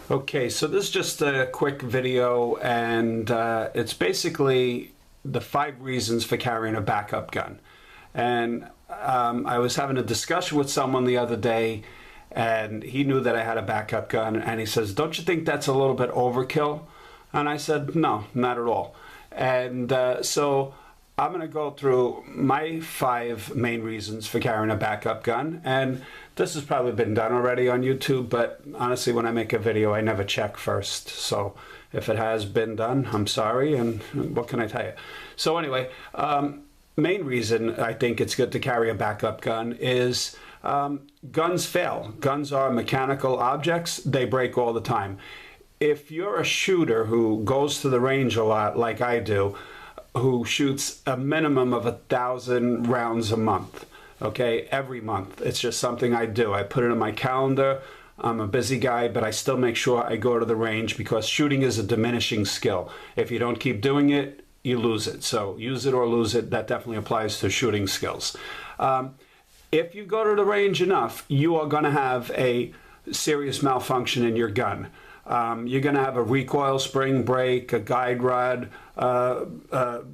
Okay, so this is just a quick video, and it's basically the 5 reasons for carrying a backup gun. And I was having a discussion with someone the other day, and he knew that I had a backup gun, and he says, "Don't you think that's a little bit overkill?" And I said, "No, not at all." And so I'm going to go through my 5 main reasons for carrying a backup gun. And this has probably been done already on YouTube, but honestly, when I make a video, I never check first. So if it has been done, I'm sorry, and what can I tell you? So anyway, main reason I think it's good to carry a backup gun is guns fail. Guns are mechanical objects. They break all the time. If you're a shooter who goes to the range a lot, like I do, who shoots a minimum of 1,000 rounds a month, okay, every month. It's just something I do. I put it in my calendar. I'm a busy guy, but I still make sure I go to the range because shooting is a diminishing skill. If you don't keep doing it, you lose it. So use it or lose it. That definitely applies to shooting skills. If you go to the range enough, you are going to have a serious malfunction in your gun. You're going to have a recoil spring break, a guide rod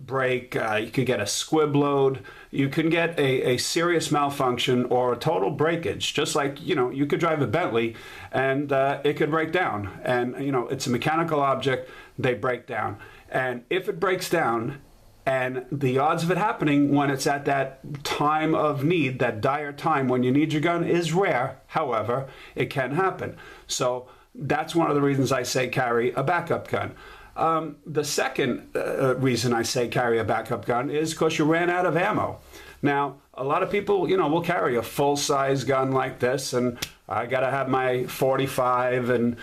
break, you could get a squib load, you can get a serious malfunction or a total breakage, just like, you could drive a Bentley and it could break down. And, it's a mechanical object, they break down. And if it breaks down, and the odds of it happening when it's at that time of need, that dire time when you need your gun, is rare. However, it can happen. So that's one of the reasons I say carry a backup gun. The second reason I say carry a backup gun is because you ran out of ammo. Now, a lot of people, will carry a full-size gun like this, and I got to have my 45, and,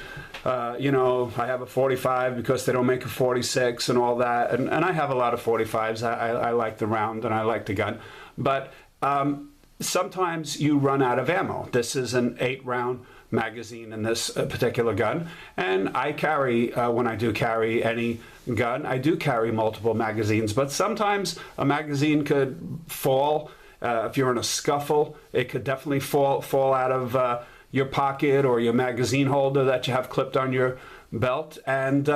I have a 45 because they don't make a 46 and all that, and I have a lot of 45s. I like the round, and I like the gun. But sometimes you run out of ammo. This is an 8-round magazine in this particular gun, and I carry, when I do carry any gun, I do carry multiple magazines, but sometimes a magazine could fall. If you're in a scuffle, it could definitely fall out of your pocket or your magazine holder that you have clipped on your belt, and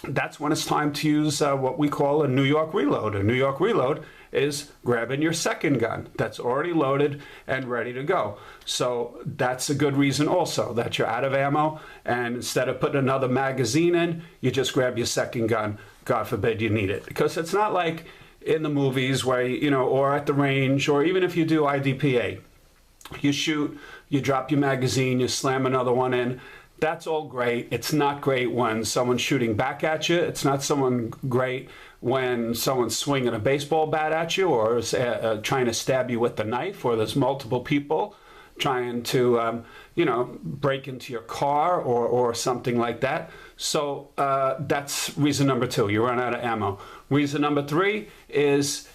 that's when it's time to use what we call a New York reload. A New York reload is grabbing your second gun that's already loaded and ready to go. So that's a good reason also that you're out of ammo, and instead of putting another magazine in, you just grab your second gun. God forbid you need it. Because it's not like in the movies where, or at the range, or even if you do IDPA, you shoot, you drop your magazine, you slam another one in. That's all great. It's not great when someone's shooting back at you. It's not great when someone's swinging a baseball bat at you or is, trying to stab you with the knife, or there's multiple people trying to, break into your car or something like that. So that's reason number 2. You run out of ammo. Reason number 3 is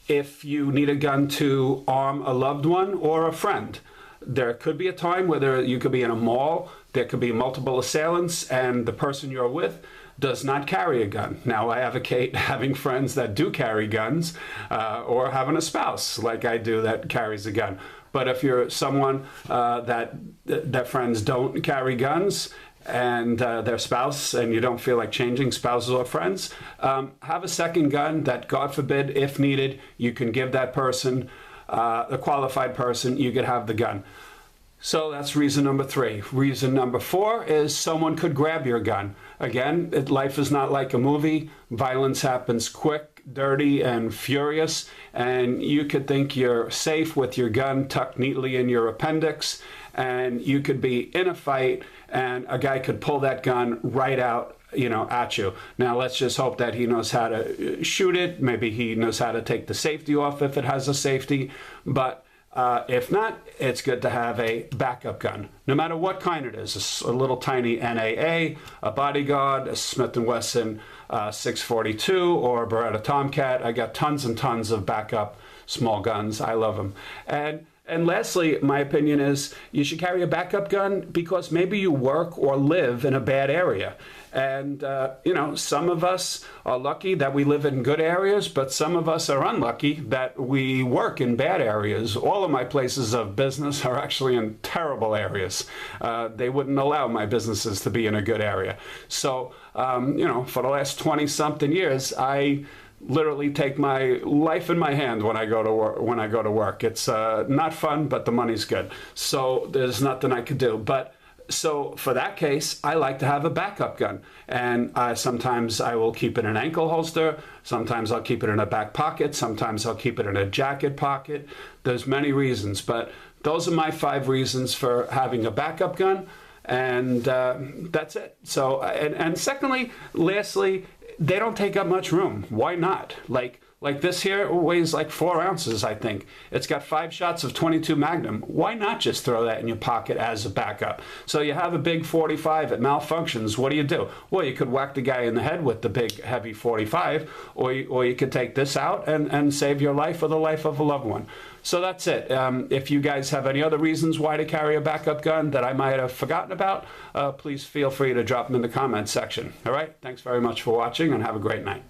if you need a gun to arm a loved one or a friend. There could be a time where you could be in a mall, there could be multiple assailants, and the person you're with does not carry a gun. Now, I advocate having friends that do carry guns, or having a spouse like I do that carries a gun. But if you're someone that friends don't carry guns, and their spouse, and you don't feel like changing spouses or friends, have a second gun that, God forbid, if needed, you can give that person, a qualified person, you could have the gun. So that's reason number 3. Reason number 4 is someone could grab your gun. Again, life is not like a movie. Violence happens quick, dirty, and furious, and you could think you're safe with your gun tucked neatly in your appendix, and you could be in a fight, and a guy could pull that gun right out at you. Now, let's just hope that he knows how to shoot it. Maybe he knows how to take the safety off if it has a safety. But if not, it's good to have a backup gun, no matter what kind it is. A little tiny NAA, a Bodyguard, a Smith & Wesson 642, or a Beretta Tomcat. I got tons and tons of backup small guns. I love them. And And lastly, my opinion is you should carry a backup gun because maybe you work or live in a bad area. And, you know, some of us are lucky that we live in good areas, but some of us are unlucky that we work in bad areas. All of my places of business are actually in terrible areas. They wouldn't allow my businesses to be in a good area. So, you know, for the last 20-something years, I literally take my life in my hand when I go to work. It's not fun, but the money's good. So there's nothing I could do. But so for that case, I like to have a backup gun. And sometimes I will keep it in an ankle holster. Sometimes I'll keep it in a back pocket. Sometimes I'll keep it in a jacket pocket. There's many reasons, but those are my 5 reasons for having a backup gun. And that's it. So, and secondly, lastly, they don't take up much room. Why not? Like this here weighs like 4 ounces, I think. It's got 5 shots of 22 Magnum. Why not just throw that in your pocket as a backup? So you have a big 45, it malfunctions. What do? Well, you could whack the guy in the head with the big, heavy 45, or you could take this out and save your life or the life of a loved one. So that's it. If you guys have any other reasons why to carry a backup gun that I might have forgotten about, please feel free to drop them in the comments section. All right? Thanks very much for watching, and have a great night.